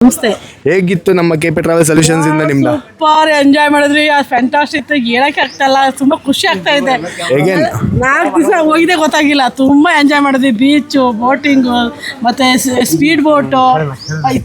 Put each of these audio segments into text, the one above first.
ನಮಸ್ತೆ. ಹೇಗಿತ್ತು ನಮ್ಮ KP ಟ್ರಾವೆಲ್ ಸೊಲ್ಯೂಷನ್ಸ್ ಇಂದ ನಿಮ್ದು? ಸೂಪರ್ ಎಂಜಾಯ್ ಮಾಡಿದ್ವಿ. ಫ್ಯಾಂಟಾಸ್ಟಿಕ್ ಇತ್ತು, ಹೇಳಕ್ಕೆ ಆಗ್ತಾಯಿಲ್ಲ. ತುಂಬ ಖುಷಿ ಆಗ್ತಾ ಇದೆ. ಹೇಗೆ 4 ದಿವಸ ಹೋಗಿದೆ ಗೊತ್ತಾಗಿಲ್ಲ. ತುಂಬ ಎಂಜಾಯ್ ಮಾಡಿದ್ವಿ. ಬೀಚು, ಬೋಟಿಂಗು ಮತ್ತು ಸ್ಪೀಡ್ ಬೋಟು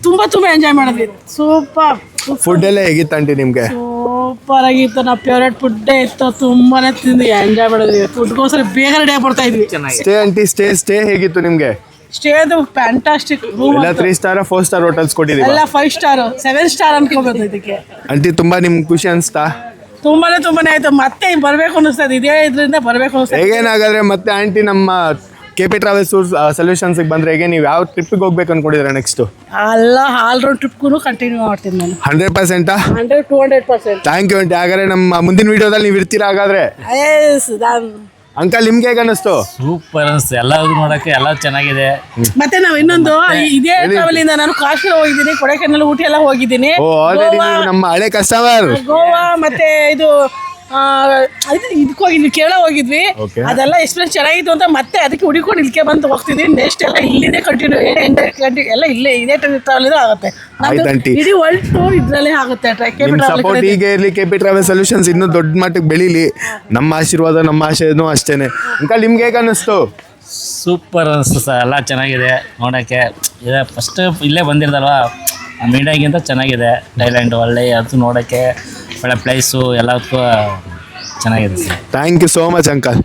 ತುಂಬ ಎಂಜಾಯ್ ಮಾಡಿದ್ವಿ. ಸೂಪರ್. ಫುಡ್ ಎಲ್ಲ ಹೇಗಿತ್ತು ಆಂಟಿ ನಿಮ್ಗೆ? ಸೂಪರ್ ಆಗಿತ್ತು. ನಾವು ಫೇವ್ರೇಟ್ ಫುಡ್ಡೇ ಇತ್ತು. ತುಂಬಾನೇ ತಿಂದು ಎಂಜಾಯ್ ಮಾಡಿದ್ವಿ. ಫುಡ್ಗೋಸ್ಕರ ಬೇಗ ರೆಡಿ ಆಗಿ ಬರ್ತಾ ಇದ್ವಿ. ಸ್ಟೇ ಆಂಟಿ ಸ್ಟೇ ಹೇಗಿತ್ತು ನಿಮ್ಗೆ? ಸ್ಟೇ ಅದು ಫ್ಯಾಂಟಾಸ್ಟಿಕ್. ಎಲ್ಲ 3 ಸ್ಟಾರ್ 4 ಸ್ಟಾರ್ ಹೋಟೆಲ್ಸ್ ಕೊಟ್ಟಿದ್ದೀವಿ. ಎಲ್ಲ 5 ಸ್ಟಾರ್ 7 ಸ್ಟಾರ್ ಅನ್ಕೋಬೇಕು ಇದಕ್ಕೆ. ಆಂಟಿ ತುಂಬಾ ನಿಮ್ಗೆ ಖುಷಿ ಅನ್ಸ್ತಾ? ತುಂಬಾನೇ ಆಯ್ತು. ಮತ್ತೆ ಬರ್ಬೇಕು ಅನಿಸ್ತದೆ. ಇದೇ ಇದರಿಂದ ಬರ್ಬೇಕು ಅನಿಸ್ತದೆ. ಹೇಗೇನಾಗಾದ್ರೆ ಮತ್ತೆ ಆಂಟಿ ನಮ್ಮ KP ಟ್ರಾವೆಲ್ ಸೊಲ್ಯೂಷನ್ಸ್ ಬಂದ್ರೆ ಹೇಗೆ ನೀವು ಯಾವ ಟ್ರಿಪ್ಗೆ ಹೋಗ್ಬೇಕು ಅನ್ಕೊಂಡಿದ್ದೀರಾ ನೆಕ್ಸ್ಟ್? ಎಲ್ಲ ಆಲ್ರೌಂಡ್ ಟ್ರಿಪ್ಗೂ ಕಂಟಿನ್ಯೂ ಮಾಡ್ತೀನಿ ನಾನು. 100%? 200%. Thank you aunty. ಹಾಗಾದ್ರೆ ನಮ್ಮ ಮುಂದಿನ ವಿಡಿಯೋದಲ್ಲಿ ನೀವು ಇರ್ತೀರಾ ಹಾಗಾದ್ರೆ? ಅಂಕಲ್ ನಿಮ್ಗೆ ಹೇಗೆ ಅನ್ನಿಸ್ತು? ಸೂಪರ್ ಅನಿಸ್ತು. ಎಲ್ಲದೂ ನೋಡಕ್ಕೆ ಎಲ್ಲ ಚೆನ್ನಾಗಿದೆ. ಮತ್ತೆ ನಾವು ಇನ್ನೊಂದು ಇದೇ ಟ್ರಾವೆಲ್ ಇಂದ ನಾನು ಕಾಶ್ಮೀರ ಹೋಗಿದ್ದೀನಿ, ಕೊಡೈಕೆನಾಲ್, ಊಟಿ ಎಲ್ಲ ಹೋಗಿದ್ದೀನಿ. ಓ ಆಲ್ರೆಡಿ ನೀವು ನಮ್ಮ ಹಳೆ ಕಸ್ಟಮರ್. ಗೋವಾ ಮತ್ತೆ ಇದಕ್ಕೆ ಹೋಗಿದ್ವಿ, ಕೇರಳ ಹೋಗಿದ್ವಿ. ಅದೆಲ್ಲ ಎಕ್ಸ್ಪೀರಿಯನ್ಸ್ ಚೆನ್ನಾಗಿತ್ತು ಅಂತ ಮತ್ತೆ ಅದಕ್ಕೆ ಹುಡುಕೊಂಡು ಇಲ್ಲಿಗೆ ಬಂದು ಹೋಗ್ತಿದ್ವಿ. ನೆಕ್ಸ್ಟ್ ಎಲ್ಲ ಇಲ್ಲಿದೆ ಕಂಟಿನ್ಯೂ ಎಲ್ಲ ಇಲ್ಲೇ ಇದೇ ಟ್ರಾವೆಲ್ ಆಗುತ್ತೆ. ಇಡೀ ವರ್ಲ್ಡ್ ಟೂರ್ ಇದ್ರಲ್ಲೇ ಆಗುತ್ತೆ. ಸಪೋರ್ಟ್ ಹೀಗೆ ಇರಲಿ. KP ಟ್ರಾವೆಲ್ ಸೊಲ್ಯೂಷನ್ಸ್ ಇನ್ನೂ ದೊಡ್ಡ ಮಟ್ಟಕ್ಕೆ ಬೆಳೀಲಿ. ನಮ್ಮ ಆಶೀರ್ವಾದ, ನಮ್ಮ ಆಶಯನೂ ಅಷ್ಟೇನೆ. ಅಂಕಲ್ ನಿಮ್ಗೆ ಹೇಗೆ ಅನ್ನಿಸ್ತು? ಸೂಪರ್ ಅನಿಸ್ತು ಸರ್. ಎಲ್ಲ ಚೆನ್ನಾಗಿದೆ ನೋಡೋಕ್ಕೆ. ಇದೆ ಫಸ್ಟ್ ಇಲ್ಲೇ ಬಂದಿರೋದಲ್ವ, ನಮ್ಮ ಇಂಡಿಯಾಗಿಂತ ಚೆನ್ನಾಗಿದೆ. ಥೈಲ್ಯಾಂಡ್ ಒಳ್ಳೆ ಅದು ನೋಡೋಕ್ಕೆ ಒಳ್ಳೆ ಪ್ಲೇಸು ಎಲ್ಲದಕ್ಕೂ ಚೆನ್ನಾಗಿದೆ sir. Thank you so much uncle.